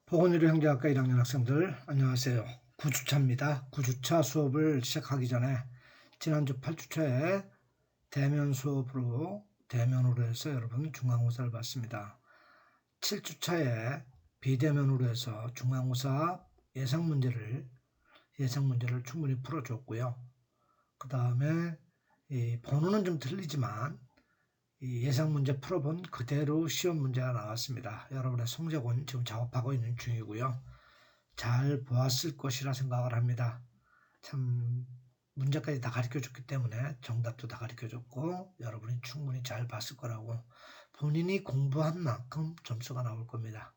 보건의료 형제학과 1학년 학생들 안녕하세요. 9주차입니다. 9주차 수업을 시작하기 전에 지난주 8주차에 대면으로 해서 여러분 중간고사를 봤습니다. 7주차에 비대면으로 해서 중간고사 예상문제를 충분히 풀어줬고요. 그 다음에 번호는 좀 틀리지만 예상 문제 풀어본 그대로 시험 문제가 나왔습니다. 여러분의 성적은 지금 작업하고 있는 중이고요. 잘 보았을 것이라 생각을 합니다. 참 문제까지 다 가르쳐줬기 때문에 정답도 다 가르쳐줬고 여러분이 충분히 잘 봤을 거라고 본인이 공부한 만큼 점수가 나올 겁니다.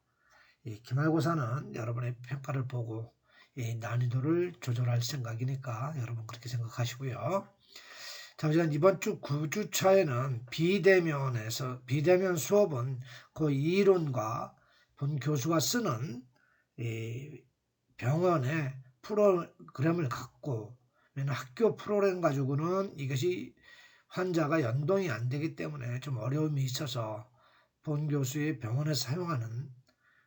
이 기말고사는 여러분의 평가를 보고 난이도를 조절할 생각이니까 여러분 그렇게 생각하시고요. 잠시만 이번 주 9주차에는 비대면 수업은 그 이론과 본 교수가 쓰는 병원의 프로그램을 갖고 학교 프로그램 가지고는 이것이 환자가 연동이 안 되기 때문에 좀 어려움이 있어서 본 교수의 병원에서 사용하는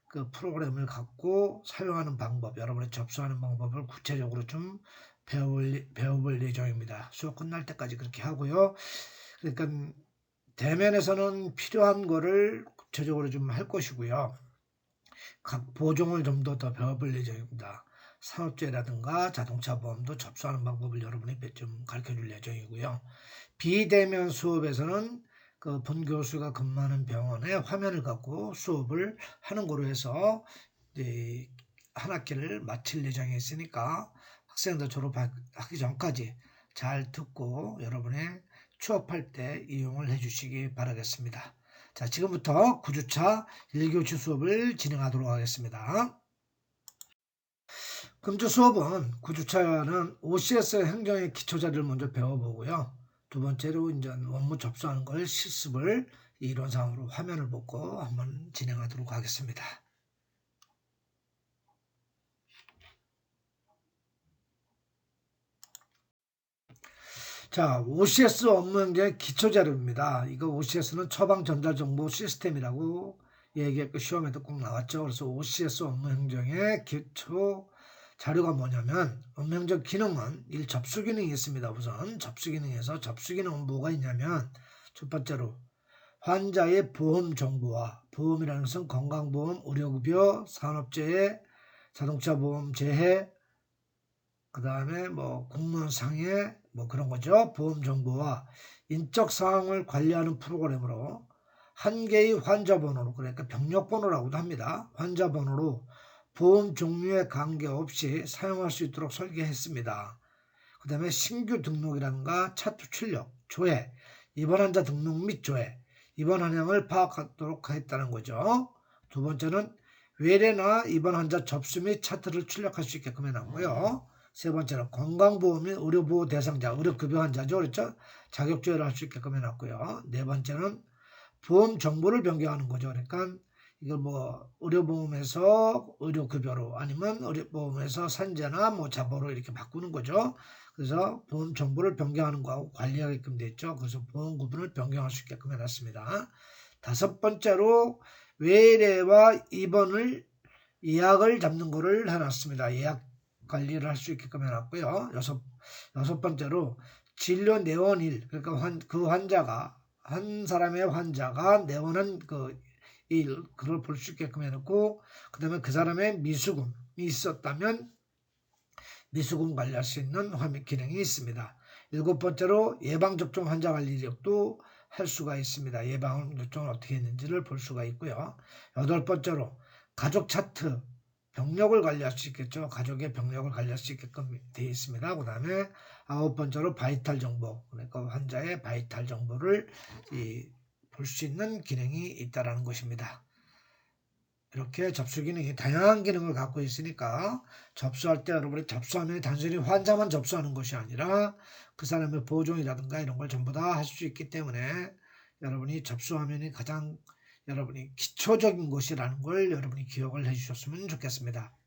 그 프로그램을 갖고 사용하는 방법, 여러분이 접수하는 방법을 구체적으로 좀 배워볼 예정입니다. 수업 끝날 때까지 그렇게 하고요. 그러니까 대면에서는 필요한 거를 구체적으로 좀 할 것이고요. 각 보종을 좀 더 배워볼 예정입니다. 산업재해라든가 자동차 보험도 접수하는 방법을 여러분이 좀 가르쳐줄 예정이고요. 비대면 수업에서는 그 본 교수가 근무하는 병원의 화면을 갖고 수업을 하는 거로 해서 한 학기를 마칠 예정이 있으니까 학생들 졸업하기 전까지 잘 듣고 여러분의 취업할 때 이용을 해주시기 바라겠습니다. 자, 지금부터 9주차 1교시 수업을 진행하도록 하겠습니다. 금주 수업은 9주차는 OCS 행정의 기초자료를 먼저 배워보고요. 두 번째로 이제 원무 접수하는 걸 실습을 이론상으로 화면을 보고 한번 진행하도록 하겠습니다. 자, OCS 업무행정의 기초자료입니다. 이거 OCS는 처방전자정보 시스템이라고 얘기했고 시험에도 꼭 나왔죠. 그래서 OCS 업무행정의 기초 자료가 뭐냐면 업무행정 기능은 접수 기능이 있습니다. 우선 접수 기능에서 접수 기능은 뭐가 있냐면 첫 번째로 환자의 보험 정보와 보험이라는 것은 건강보험, 의료급여, 산업재해, 자동차 보험 재해, 그 다음에 뭐 공무원 상해 뭐 그런 거죠. 보험 정보와 인적 사항을 관리하는 프로그램으로 한 개의 환자 번호로 그러니까 병력 번호라고도 합니다. 환자 번호로 보험 종류에 관계없이 사용할 수 있도록 설계했습니다. 그 다음에 신규 등록이라든가 차트 출력, 조회, 입원 환자 등록 및 조회, 입원 한량을 파악하도록 하겠다는 거죠. 두 번째는 외래나 입원 환자 접수 및 차트를 출력할 수 있게끔 해놨고요. 세 번째는 건강보험 및 의료보호 대상자, 의료급여 환자죠. 그렇죠? 자격조회를 할 수 있게끔 해놨고요. 네 번째는 보험 정보를 변경하는 거죠. 그러니까 이걸 뭐 의료보험에서 의료급여로 아니면 의료보험에서 산재나 뭐 자보로 이렇게 바꾸는 거죠. 그래서 보험 정보를 변경하는 거하고 관리하게끔 돼 있죠. 그래서 보험 구분을 변경할 수 있게끔 해놨습니다. 다섯 번째로 외래와 입원을 예약을 잡는 거를 해놨습니다. 예약 관리를 할 수 있게끔 해놨고요. 여섯 번째로 진료 내원일, 그러니까 그 환자가 한 사람의 환자가 내원한 그걸 볼 수 있게끔 해놓고 그 다음에 그 사람의 미수금이 있었다면 미수금 관리할 수 있는 화면 기능이 있습니다. 일곱 번째로 예방접종 환자 관리 이력도 할 수가 있습니다. 예방접종을 어떻게 했는지를 볼 수가 있고요. 여덟 번째로 가족 차트 병력을 관리할 수 있겠죠. 가족의 병력을 관리할 수 있게끔 되어 있습니다. 그 다음에 아홉 번째로 바이탈 정보, 그러니까 환자의 바이탈 정보를 볼 수 있는 기능이 있다는 것입니다. 이렇게 접수 기능이 다양한 기능을 갖고 있으니까 접수할 때 여러분이 접수하면 단순히 환자만 접수하는 것이 아니라 그 사람의 보종이라든가 이런 걸 전부 다 할 수 있기 때문에 여러분이 접수하면이 가장 여러분이 기초적인 것이라는 걸 여러분이 기억을 해주셨으면 좋겠습니다.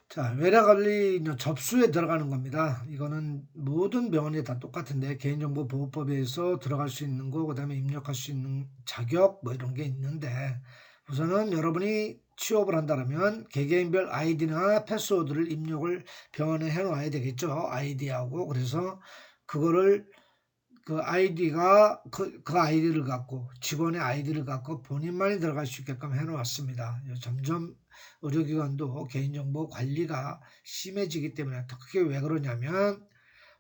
자, 외래관리 접수에 들어가는 겁니다. 이거는 모든 병원이 다 똑같은데 개인정보보호법에 의해서 들어갈 수 있는 거, 그다음에 입력할 수 있는 자격 뭐 이런 게 있는데 우선은 여러분이 취업을 한다면 개개인별 아이디나 패스워드를 입력을 병원에 해놓아야 되겠죠. 아이디하고. 그래서 그거를 그 아이디가 그 아이디를 갖고 직원의 아이디를 갖고 본인만이 들어갈 수 있게끔 해놓았습니다. 점점 의료기관도 개인정보 관리가 심해지기 때문에 그게 왜 그러냐면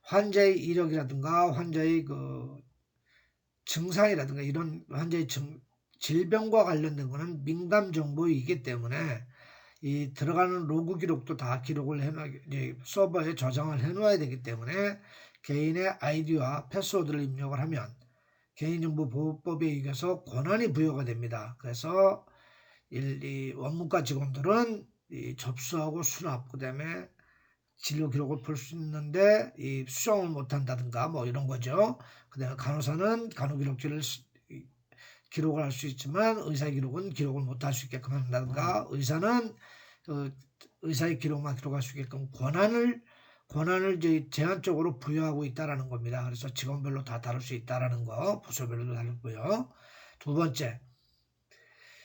환자의 이력이라든가 환자의 그 증상이라든가 이런 환자의 질병과 관련된 거는 민감 정보이기 때문에 이 들어가는 로그 기록도 다 기록을 서버에 저장을 해놓아야 되기 때문에 개인의 아이디와 패스워드를 입력을 하면 개인정보보호법에 의해서 권한이 부여가 됩니다. 그래서 이 원무과 직원들은 이 접수하고 수납, 그다음에 진료 기록을 볼 수 있는데 이 수정을 못한다든가 뭐 이런 거죠. 그다음에 간호사는 간호기록지를 기록을 할 수 있지만 의사 기록은 기록을 못할 수 있게끔 한다든가 의사는 의사의 기록만 기록할 수 있게끔 권한을 제한적으로 부여하고 있다라는 겁니다. 그래서 직원별로 다 다룰 수 있다라는 거, 부서별로도 다르고요. 두 번째,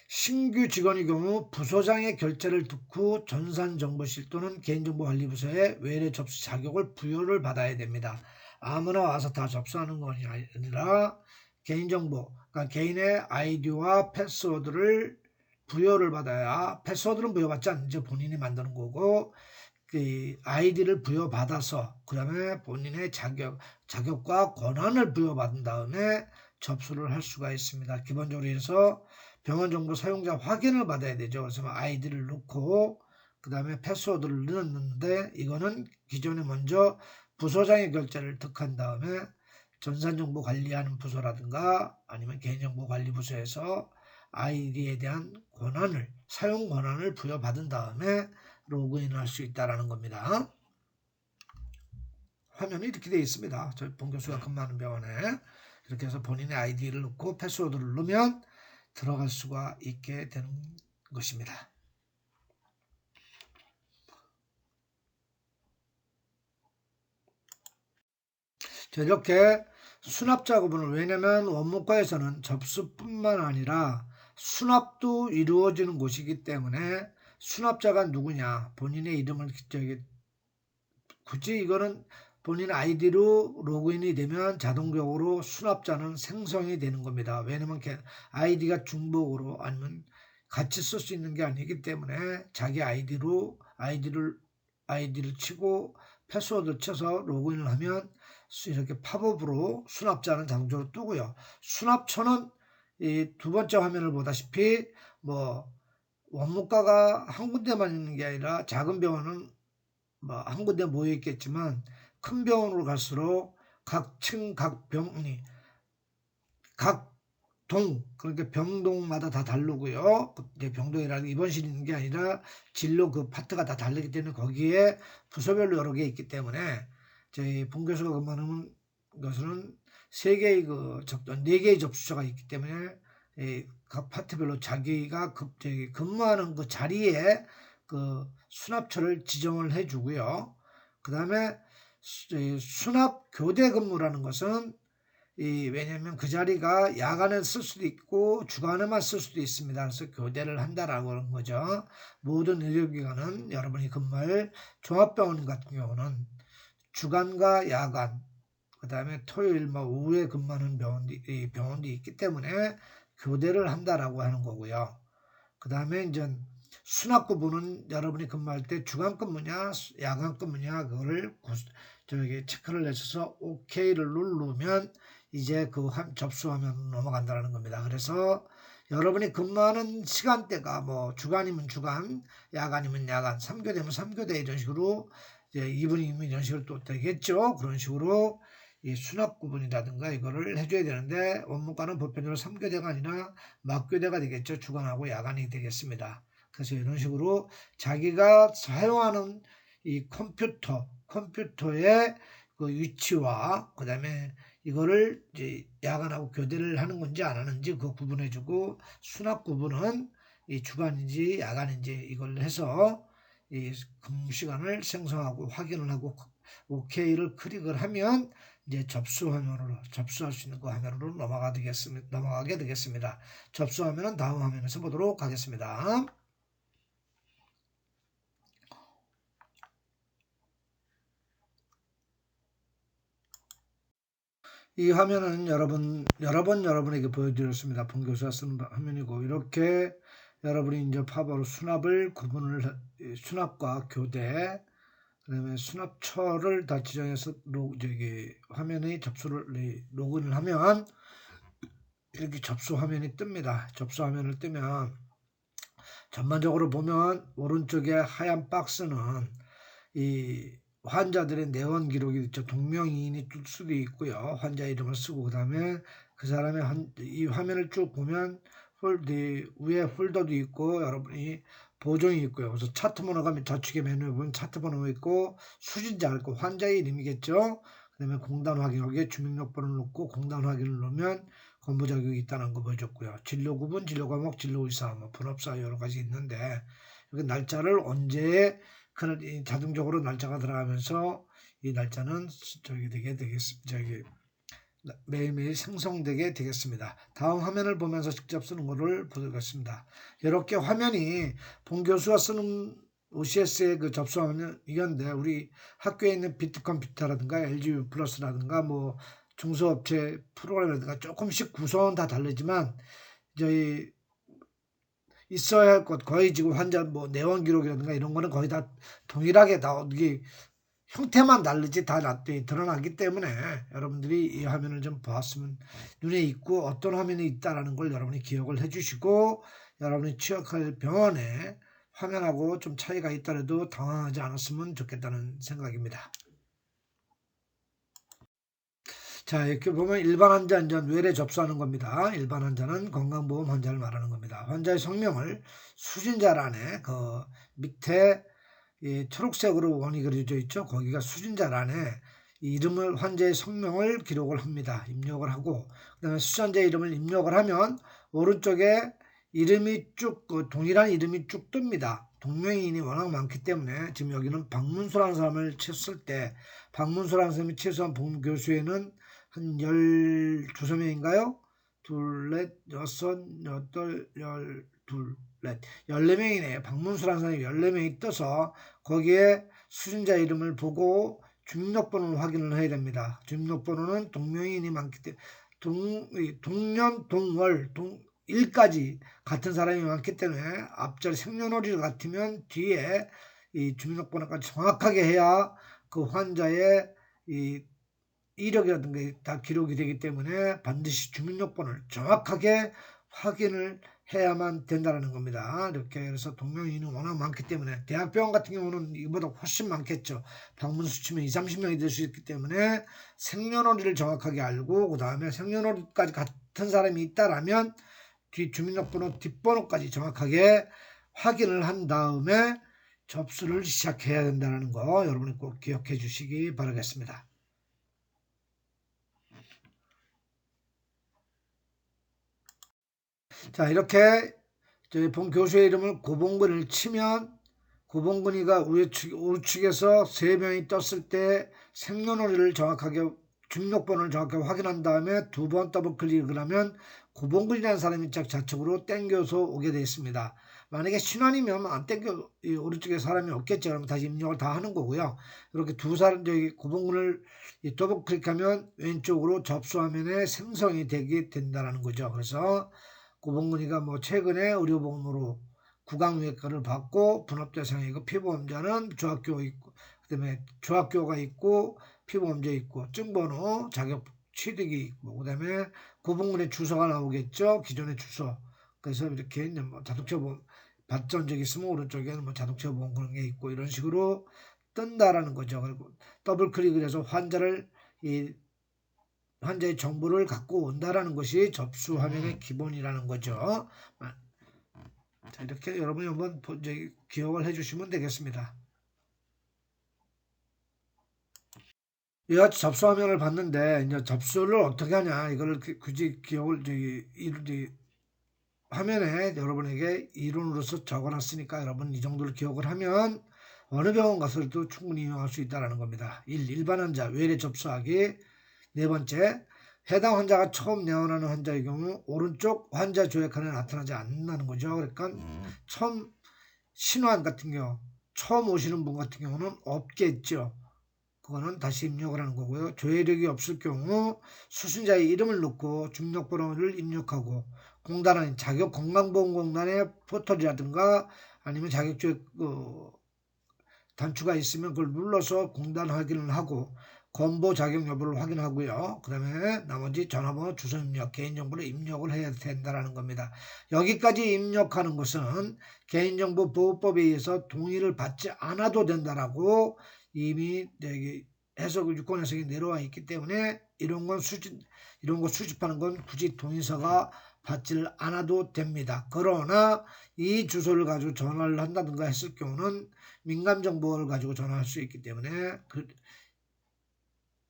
신규 직원의 경우 부서장의 결재를 듣고 전산정보실 또는 개인정보관리부서에 외래 접수 자격을 부여를 받아야 됩니다. 아무나 와서 다 접수하는 것이 아니라 개인정보, 그러니까 개인의 아이디와 패스워드를 부여를 받아야, 패스워드는 부여받지 않는지 본인이 만드는 거고 그 아이디를 부여받아서 그 다음에 본인의 자격과 권한을 부여받은 다음에 접수를 할 수가 있습니다. 기본적으로 해서 병원 정보 사용자 확인을 받아야 되죠. 그래서 아이디를 넣고 그 다음에 패스워드를 넣었는데 이거는 기존에 먼저 부서장의 결재를 득한 다음에 전산정보 관리하는 부서라든가 아니면 개인정보관리부서에서 아이디에 대한 사용 권한을 부여받은 다음에 로그인을 할 수 있다는 겁니다. 화면이 이렇게 되어 있습니다. 저희 본 교수가 근무하는 병원에 이렇게 해서 본인의 아이디를 넣고 패스워드를 넣으면 들어갈 수가 있게 되는 것입니다. 이렇게 수납 작업은 왜냐면 원무과에서는 접수뿐만 아니라 수납도 이루어지는 곳이기 때문에 수납자가 누구냐 본인의 이름을 굳이 이거는 본인 아이디로 로그인이 되면 자동적으로 수납자는 생성이 되는 겁니다. 왜냐면 아이디가 중복으로 아니면 같이 쓸 수 있는 게 아니기 때문에 자기 아이디를 치고 패스워드를 쳐서 로그인을 하면 이렇게 팝업으로 수납자는 자동적으로 뜨고요. 수납처는 이 두 번째 화면을 보다시피 뭐 원무과가 한 군데만 있는 게 아니라 작은 병원은 뭐 한 군데 모여 있겠지만 큰 병원으로 갈수록 각 층, 각 병이 각 동, 그러니까 병동마다 다 다르고요. 이제 병동이라는 입원실이 있는 게 아니라 진료 그 파트가 다 다르기 때문에 거기에 부서별로 여러 개 있기 때문에 저희 본 교수가 근무하는 것은 네 개의 접수처가 있기 때문에 각 파트별로 자기가 근무하는 그 자리에 그 수납처를 지정을 해주고요. 그 다음에 수납 교대 근무라는 것은 왜냐하면 그 자리가 야간에 쓸 수도 있고 주간에만 쓸 수도 있습니다. 그래서 교대를 한다라고 하는 거죠. 모든 의료기관은 여러분이 근무할 종합병원 같은 경우는 주간과 야간, 그 다음에 토요일 오후에 근무하는 병원도 있기 때문에 교대를 한다라고 하는 거고요. 그 다음에 이제 수납 구분은 여러분이 근무할 때 주간 근무냐 야간 근무냐 그거를 체크를 해서 OK를 누르면 이제 그 접수하면 넘어간다는 겁니다. 그래서 여러분이 근무하는 시간대가 뭐 주간이면 주간, 야간이면 야간, 3교대면 3교대 이런 식으로 이제 이브닝이면 이런 식으로 또 되겠죠. 그런 식으로 이 수납 구분이라든가 이거를 해줘야 되는데 원무과는 보편적으로 3교대가 아니라 막교대가 되겠죠. 주간하고 야간이 되겠습니다. 그래서 이런 식으로 자기가 사용하는 이 컴퓨터의 그 위치와 그 다음에 이거를 이제 야간하고 교대를 하는 건지 안 하는지 그 구분해주고 수납 구분은 이 주간인지 야간인지 이걸 해서 이 근무시간을 생성하고 확인을 하고 OK를 클릭을 하면 이제 접수 화면으로 접수할 수 있는 그 화면으로 넘어가게 되겠습니다. 접수 화면은 다음 화면에서 보도록 하겠습니다. 이 화면은 여러 번 여러분에게 보여드렸습니다. 본교수가 쓰는 화면이고, 이렇게 여러분이 이제 팝으로 수납과 교대, 그다음에 수납처를 다 지정해서 화면에 로그인을 하면 이렇게 접수 화면이 뜹니다. 접수 화면을 뜨면 전반적으로 보면 오른쪽에 하얀 박스는 이 환자들의 내원 기록이 있죠. 동명이인이 뜰 수도 있고요. 환자 이름을 쓰고 그다음에 그 사람의 이 화면을 쭉 보면 위에 폴더도 있고 여러분이 보정이 있고요. 그래서 차트 번호가 좌측에 메뉴에 보면 차트 번호가 있고 수진자 있고 환자의 이름이겠죠. 그다음에 공단 확인하기에 주민등록번호를 넣고 공단 확인을 넣으면 건보 자격이 있다는 거 보여줬고요. 진료 구분, 진료 과목, 진료 의사, 분업사 여러 가지 있는데 이렇게 날짜를 언제 자동적으로 날짜가 들어가면서 이 날짜는 매일매일 생성되게 되겠습니다. 다음 화면을 보면서 직접 쓰는 것을 보겠습니다. 이렇게 화면이 본 교수가 쓰는 OCS의 그 접수하면 이건데 우리 학교에 있는 비트컴퓨터라든가 LG 플러스라든가 중소업체 프로그램이라든가 조금씩 구성은 다 다르지만 저희 있어야 할 것 거의 지금 환자 내원 기록이라든가 이런 거는 거의 다 동일하게 이게 형태만 다르지 다 드러나기 때문에 여러분들이 이 화면을 좀 보았으면 눈에 익고 어떤 화면이 있다라는 걸 여러분이 기억을 해주시고 여러분이 취약할 병원에 화면하고 좀 차이가 있더라도 당황하지 않았으면 좋겠다는 생각입니다. 자, 이렇게 보면 일반 환자 이제 뇌에 접수하는 겁니다. 일반 환자는 건강보험 환자를 말하는 겁니다. 환자의 성명을 수진자란에 그 밑에 이 초록색으로 원이 그려져 있죠. 거기가 수진자란에 이름을 환자의 성명을 기록을 합니다. 입력을 하고 그다음에 수전자 이름을 입력을 하면 오른쪽에 이름이 동일한 이름이 쭉 뜹니다. 동명이인이 워낙 많기 때문에 지금 여기는 박문수라는 사람을 쳤을 때 박문수라는 사람이 최소한 본 교수에는 한 12명인가요? 둘, 넷, 여섯, 여덟, 열둘, 넷, 14명이네. 박문수라는 사람이 14명이 떠서 거기에 수신자 이름을 보고 주민등록번호를 확인을 해야 됩니다. 주민등록번호는 동명이인이 많기 때문에 동년, 동월, 일까지 같은 사람이 많기 때문에 앞절 생년월일 같으면 뒤에 이 주민등록번호까지 정확하게 해야 그 환자의 이 이력이라든가 다 기록이 되기 때문에 반드시 주민등록번호를 정확하게 확인을 해야만 된다는 겁니다. 이렇게 해서 동명이인은 워낙 많기 때문에 대학병원 같은 경우는 이보다 훨씬 많겠죠. 방문 수치면 20-30명이 될 수 있기 때문에 생년월일을 정확하게 알고 그 다음에 생년월일까지 같은 사람이 있다라면 주민등록번호 뒷번호까지 정확하게 확인을 한 다음에 접수를 시작해야 된다는 거 여러분이 꼭 기억해 주시기 바라겠습니다. 자, 이렇게 저희 본 교수의 이름을 고봉근을 치면 고봉근이가 우측에서 3명이 떴을 때 생년월일을 정확하게 주민등록번호를 정확하게 확인한 다음에 2번 더블 클릭을 하면 고봉근이라는 사람이 좌측으로 땡겨서 오게 되어 있습니다. 만약에 신환이면 안 땡겨 오른쪽에 사람이 없겠죠. 그러면 다시 입력을 다 하는 거고요. 이렇게 두 사람 고봉근을 더블 클릭하면 왼쪽으로 접수 화면에 생성이 되게 된다는 거죠. 그래서 고봉근이가 최근에 의료보험으로 구강외과를 받고 분업대상이고 피부암자는 중학교 있고 그다음에 중학교가 있고 피부암자 있고 증번호 자격 취득이 있고 그다음에 고봉근의 주소가 나오겠죠. 기존의 주소. 그래서 이렇게 자동차 보험 받던 적이 있으면 오른쪽에는 자동차 보험 그런 게 있고 이런 식으로 뜬다라는 거죠. 그리고 더블 클릭을 해서 환자의 정보를 갖고 온다라는 것이 접수 화면의 기본이라는 거죠. 자, 이렇게 여러분이 한번 기억을 해주시면 되겠습니다. 이같이 접수 화면을 봤는데 이제 접수를 어떻게 하냐 이걸 굳이 기억을 화면에 여러분에게 이론으로서 적어놨으니까 여러분 이 정도를 기억을 하면 어느 병원 가서도 충분히 이용할 수 있다는 겁니다. 1. 일반 환자 외래 접수하기. 네 번째, 해당 환자가 처음 내원하는 환자의 경우 오른쪽 환자 조약칸에 나타나지 않는다는 거죠. 그러니까 처음 신환 같은 경우 처음 오시는 분 같은 경우는 없겠죠. 그거는 다시 입력을 하는 거고요. 조회력이 없을 경우 수신자의 이름을 넣고 주민등록번호를 입력하고 공단은 자격건강보험공단의 포털이라든가 아니면 자격조회 단추가 있으면 그걸 눌러서 공단 확인을 하고 건보 자격 여부를 확인하고요. 그 다음에 나머지 전화번호, 주소 입력, 개인정보를 입력을 해야 된다는 겁니다. 여기까지 입력하는 것은 개인정보보호법에 의해서 동의를 받지 않아도 된다라고 이미 해석 유권 해석이 내려와 있기 때문에 이런 거 수집하는 건 굳이 동의서가 받지를 않아도 됩니다. 그러나 이 주소를 가지고 전화를 한다든가 했을 경우는 민감정보를 가지고 전화할 수 있기 때문에 그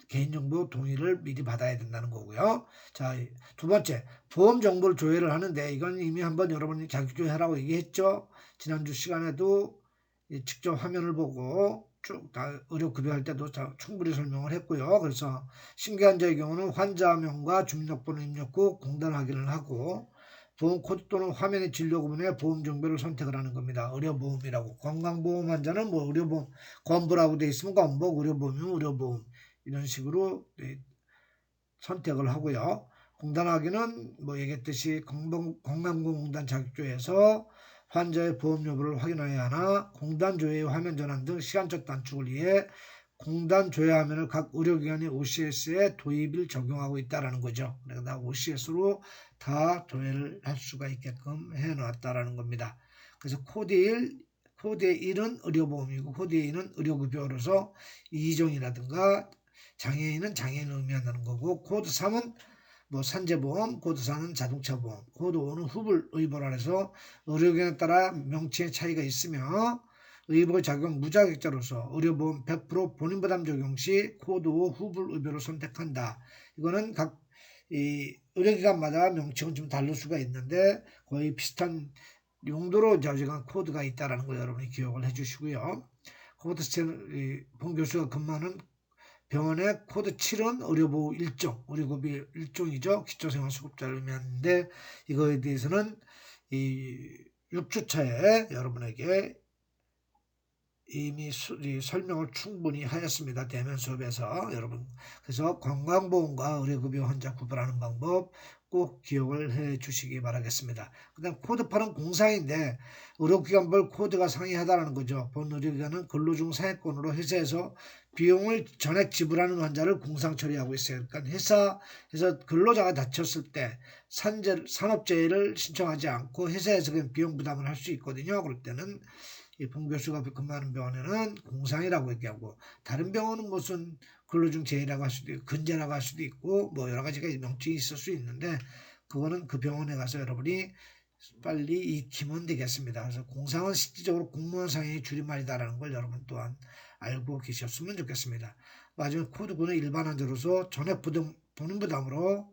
개인정보 동의를 미리 받아야 된다는 거고요. 자, 두 번째, 보험 정보를 조회를 하는데 이건 이미 한번 여러분이 자격조회하라고 얘기했죠. 지난주 시간에도 직접 화면을 보고 쭉 다 의료급여할 때도 충분히 설명을 했고요. 그래서 신규환자의 경우는 환자명과 주민등록번호 입력 후 공단 확인을 하고 보험코드 또는 화면의 진료 구문에 보험정보를 선택을 하는 겁니다. 의료보험이라고. 건강보험 환자는 뭐 의료보험, 건보라고 되어 있으면 건보, 의료보험이면 의료보험 이런 식으로 선택을 하고요. 공단 확인은 뭐 얘기했듯이 건강보험공단 자격조회에서 환자의 보험 여부를 확인해야 하나 공단 조회 화면 전환 등 시간적 단축을 위해 공단 조회 화면을 각 의료기관의 OCS에 도입을 적용하고 있다는 거죠. 그래서 OCS로 다 조회를 할 수가 있게끔 해놨다는 겁니다. 그래서 코드의 1은 의료보험이고 코드의 2는 의료급여로서 이종이라든가 장애인은 장애인을 의미한다는 거고 코드 3은 뭐 산재보험, 코드 4는 자동차보험, 코드 5는 후불 의보라 해서 의료기관에 따라 명칭의 차이가 있으며 의보 작용 무자격자로서 의료보험 100% 본인부담 적용 시 코드 5 후불 의보를 선택한다. 이거는 각 의료기관마다 명칭은 좀 다를 수가 있는데 거의 비슷한 용도로 저지간 코드가 있다는 거 여러분이 기억을 해주시고요. 코드 7, 본 교수가 근무하는 병원의 코드 7은 의료보호 1종, 의료급여 1종이죠. 기초생활수급자를 의미하는데 이거에 대해서는 이 6주차에 여러분에게 이미 설명을 충분히 하였습니다. 대면 수업에서 여러분. 그래서 건강보험과 의료급여 환자 구분하는 방법 꼭 기억을 해 주시기 바라겠습니다. 그 다음 코드 8은 공상인데 의료기관별 코드가 상이하다는 거죠. 본 의료기관은 근로중 상해권으로 회사에서 비용을 전액 지불하는 환자를 공상 처리하고 있어요. 그러니까 회사에서 근로자가 다쳤을 때 산업재해를 신청하지 않고 회사에서 그냥 비용 부담을 할 수 있거든요. 그럴 때는 본 교수가 근무하는 병원에는 공상이라고 얘기하고 다른 병원은 무슨 근로중 재해라고 할 수도 있고 근제라고 할 수도 있고 뭐 여러 가지가 명칭이 있을 수 있는데 그거는 그 병원에 가서 여러분이 빨리 익히면 되겠습니다. 그래서 공상은 실질적으로 공무원 상의 줄임말이다라는 걸 여러분 또한 알고 계셨으면 좋겠습니다. 마지막 코드 9는 일반 환자로서 전액 보는 부담으로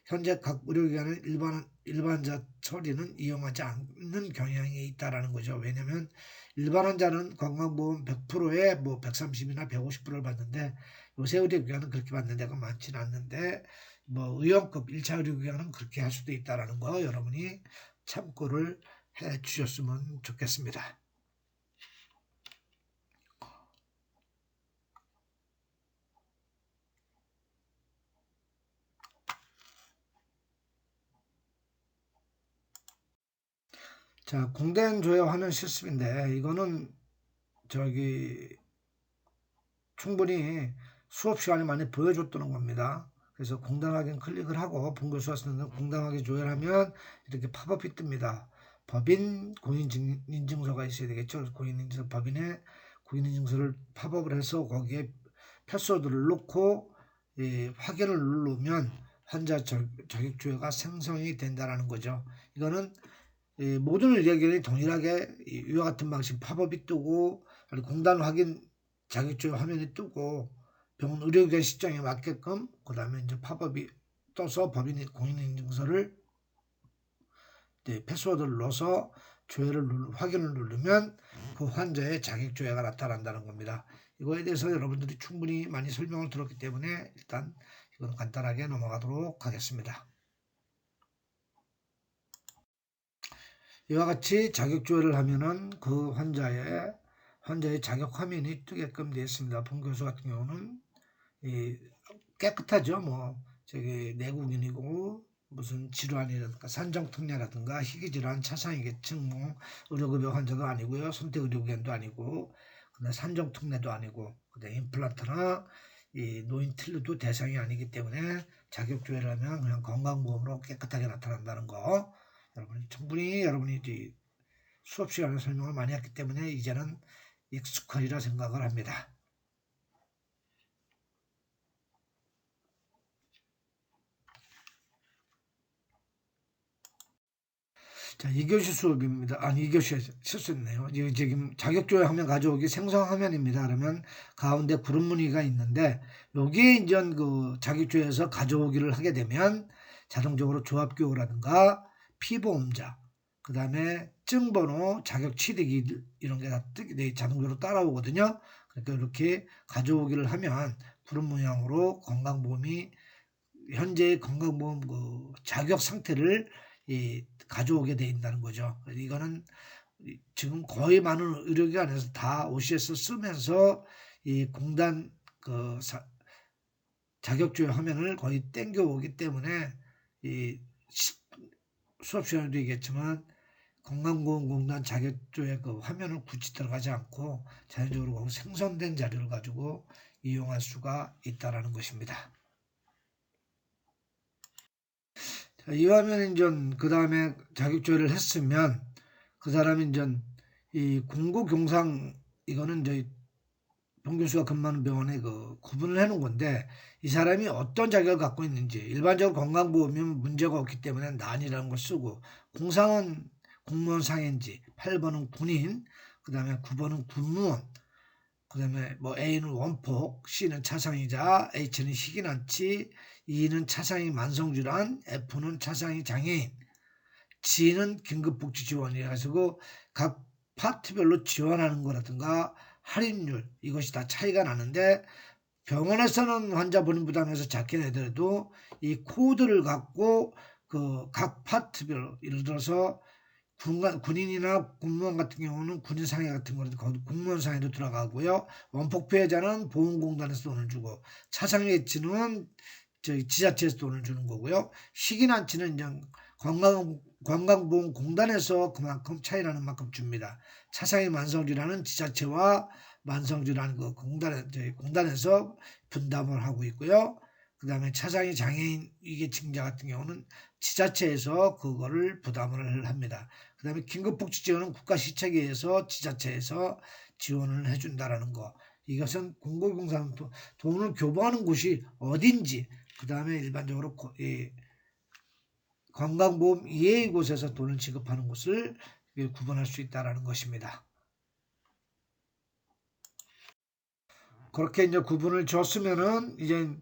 현재 각 의료기관은 일반자 처리는 이용하지 않는 경향이 있다라는 거죠. 왜냐하면 일반 환자는 건강보험 100%에 뭐 130이나 150%를 받는데 요새 의료기관은 그렇게 받는 데가 많지는 않는데 뭐 의원급 1차 의료기관은 그렇게 할 수도 있다라는 거 여러분이 참고를 해 주셨으면 좋겠습니다. 자, 공단 조회 화면 실습인데 이거는 충분히 수업 시간에 많이 보여줬던 겁니다. 그래서 공단 확인 클릭을 하고 본교수가 쓰는 공단 확인 조회를 하면 이렇게 팝업이 뜹니다. 법인 공인인증서가 있어야 되겠죠. 공인인증서 법인의 공인인증서를 팝업을 해서 거기에 패스워드를 넣고 확인을 누르면 환자 자격조회가 생성이 된다는 거죠. 이거는 모든 의료기관이 동일하게 이와 같은 방식 팝업이 뜨고 공단 확인 자격조회 화면이 뜨고 병원 의료기관 시장에 맞게끔 그 다음에 이제 팝업이 떠서 법인 공인인증서를 패스워드를 넣어서 확인을 누르면 그 환자의 자격조회가 나타난다는 겁니다. 이거에 대해서 여러분들이 충분히 많이 설명을 들었기 때문에 일단 이건 간단하게 넘어가도록 하겠습니다. 이와 같이 자격조회를 하면은 그 환자의 자격 화면이 뜨게끔 되어 있습니다. 본 교수 같은 경우는 깨끗하죠. 뭐 저기 내국인이고 무슨 질환이라든가 산정특례라든가 희귀질환, 차상위계층, 뭐 의료급여 환자도 아니고요. 선택의료기관도 아니고, 근데 산정특례도 아니고, 근데 임플란트나 이 노인틀도 대상이 아니기 때문에 자격조회를 하면 그냥 건강보험으로 깨끗하게 나타난다는 거. 여러분이 이제 수업 시간에 설명을 많이 했기 때문에 이제는 익숙하리라 생각을 합니다. 자, 2교시 수업입니다. 아니, 2교시에 실수했네요. 이거 지금 자격조회 화면 가져오기 생성 화면입니다. 그러면 가운데 구름 무늬가 있는데, 여기에 이제 그 자격조회에서 가져오기를 하게 되면 자동적으로 조합교육이라든가 피보험자, 그 다음에 증번호, 자격 취득이 이런 게 다 자동적으로 따라오거든요. 그러니까 이렇게 가져오기를 하면 구름 모양으로 건강보험이 현재의 건강보험 그 자격 상태를 가져오게 돼 있다는 거죠. 이거는 지금 거의 많은 의료기관에서 다 OCS 쓰면서 이 공단 그 자격조회 화면을 거의 땡겨 오기 때문에 이 수업 시간에도 얘기했지만 건강보험공단 자격조회 그 화면을 굳이 들어가지 않고 자연적으로 생성된 자료를 가지고 이용할 수가 있다라는 것입니다. 자, 이 화면은 이제 그 다음에 자격조회를 했으면 그 사람이 이제 이 공고경상 이거는 이제 본 교수가 근무하는 병원에 그 구분을 해놓은 건데 이 사람이 어떤 자격을 갖고 있는지 일반적으로 건강보험이면 문제가 없기 때문에 난이라는 걸 쓰고 공상은 공무원 상해인지 8번은 군인 그 다음에 9번은 군무원 그 다음에 뭐 A는 원폭, C는 차상이자, H는 희귀난치, E는 차상위 만성질환, F는 차상위 장애인, G는 긴급복지 지원이라 가지고 각 파트별로 지원하는 거라든가 할인율 이것이 다 차이가 나는데 병원에서는 환자 본인 부담에서 작게 내더라도 이 코드를 갖고 그 각 파트별로 예를 들어서 군인이나 공무원 같은 경우는 군인 상해 같은 거는 공무원 상해도 들어가고요. 원폭 피해자는 보험공단에서 돈을 주고 차상위치는 지자체에서 돈을 주는 거고요. 희귀난치는 이제 건강보험공단에서 그만큼 차이나는 만큼 줍니다. 차상위 만성질환은 지자체와 만성질환 그 공단에서 분담을 하고 있고요. 그 다음에 차상위 장애인 위계층자 같은 경우는 지자체에서 그거를 부담을 합니다. 그 다음에 긴급복지 지원은 국가시책위에서 지자체에서 지원을 해준다라는 거. 이것은 공공공산 돈을 교부하는 곳이 어딘지 그 다음에 일반적으로 건강보험 이외의 곳에서 돈을 지급하는 곳을 구분할 수 있다는 것입니다. 그렇게 이제 구분을 줬으면은 이제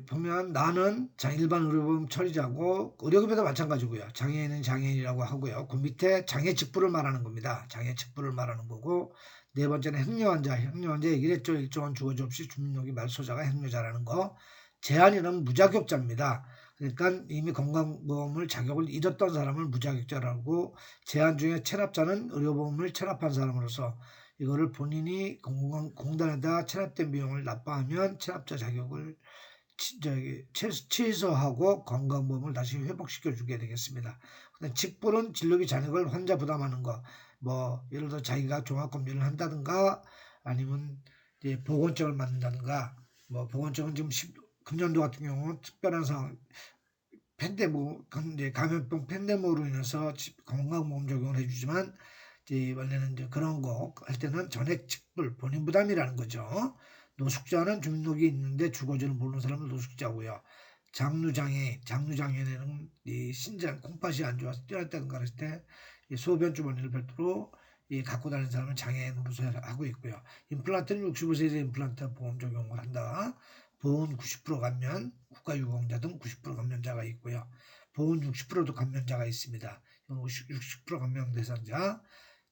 보면 나는 일반 의료보험 처리자고 의료급여도 마찬가지고요. 장애인은 장애인이라고 하고요. 그 밑에 장애직부를 말하는 겁니다. 장애직부를 말하는 거고 네 번째는 행여환자 얘기를 했죠. 일정한 주거지 없이 주민등록이 말소자가 행여자라는 거. 제한인은 무자격자입니다. 그러니까 이미 건강보험을 자격을 잃었던 사람을 무자격자라고 제한 중에 체납자는 의료보험을 체납한 사람으로서 이거를 본인이 공단에다 체납된 비용을 납부하면 체납자 자격을 취소하고 건강보험을 다시 회복시켜 주게 되겠습니다. 직불은 진료비 잔액을 환자 부담하는 거, 뭐 예를 들어 자기가 종합검진을 한다든가 아니면 보건증을 만든다든가 뭐 보건증은 지금 금년도 같은 경우는 특별한 상황 감염병 팬데믹으로 인해서 건강보험 적용을 해주지만 원래는 이제 그런 거 할 때는 전액 직불 본인 부담이라는 거죠. 노숙자는 주민등록이 있는데 주거지를 모르는 사람은 노숙자고요. 장루장애는 이 신장 콩팥이 안 좋아서 뛰어났다든가 그랬을 때 소변 주머니를 별도로 갖고 다니는 사람은 장애인으로서 하고 있고요. 임플란트는 65세 이상 임플란트 보험 적용을 한다. 보험 90% 감면, 국가유공자 등 90% 감면자가 있고요. 보험 60%도 감면자가 있습니다. 60% 감면 대상자.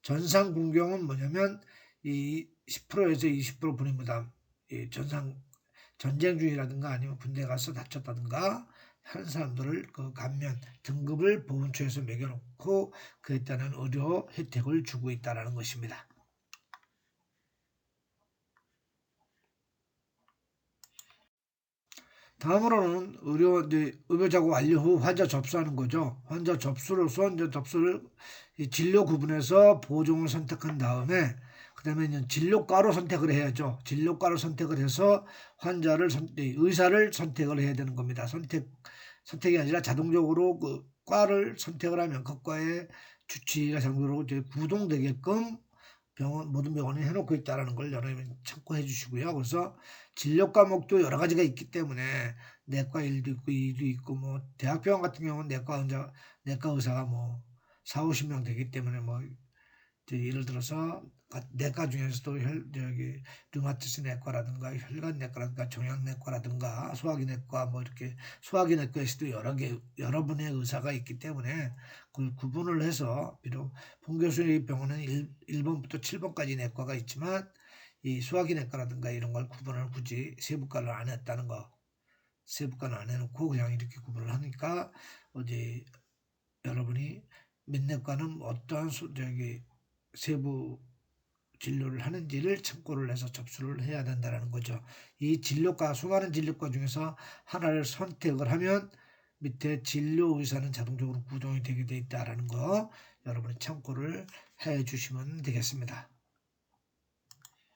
전상군경은 뭐냐면 이 10%에서 20% 분위부담, 이 전쟁 중이라든가 아니면 군대 가서 다쳤다든가 하는 사람들을 그 감면 등급을 보훈처에서 매겨놓고 그에 따른 의료 혜택을 주고 있다는 것입니다. 다음으로는 의료 작업 완료 후 환자 접수하는 거죠. 환자 접수로서 이제 접수를 진료 구분해서 보종을 선택한 다음에 그다음에 이제 진료과로 선택을 해야죠. 진료과로 선택을 해서 의사를 선택을 해야 되는 겁니다. 선택이 아니라 자동적으로 그 과를 선택을 하면 그 과의 주치의가 자동적으로 이제 구동되게끔 모든 병원이 해놓고 있다는 걸 여러분이 참고해 주시고요. 그래서 진료 과목도 여러 가지가 있기 때문에 내과 1도 있고 2도 있고 뭐 대학병원 같은 경우는 내과 의사가 뭐 4, 50명 되기 때문에 뭐 예를 들어서 내과 중에서도 류마티스 내과라든가 혈관 내과라든가 종양 내과라든가 소화기 내과 뭐 이렇게 소화기 내과에서도 여러 분의 의사가 있기 때문에 그걸 구분을 해서 비록 본 교수의 병원은 1번부터 7번까지 내과가 있지만 이 소화기 내과라든가 이런 걸 구분을 굳이 세부과를 안 했다는 거. 세부과는 안 해놓고 그냥 이렇게 구분을 하니까 여러분이 몇 내과는 어떠한 세부 진료를 하는지를 참고를 해서 접수를 해야 된다는 거죠. 이 수많은 진료과 중에서 하나를 선택을 하면 밑에 진료 의사는 자동적으로 구동이 되게 돼 있다는 거 여러분이 참고를 해 주시면 되겠습니다.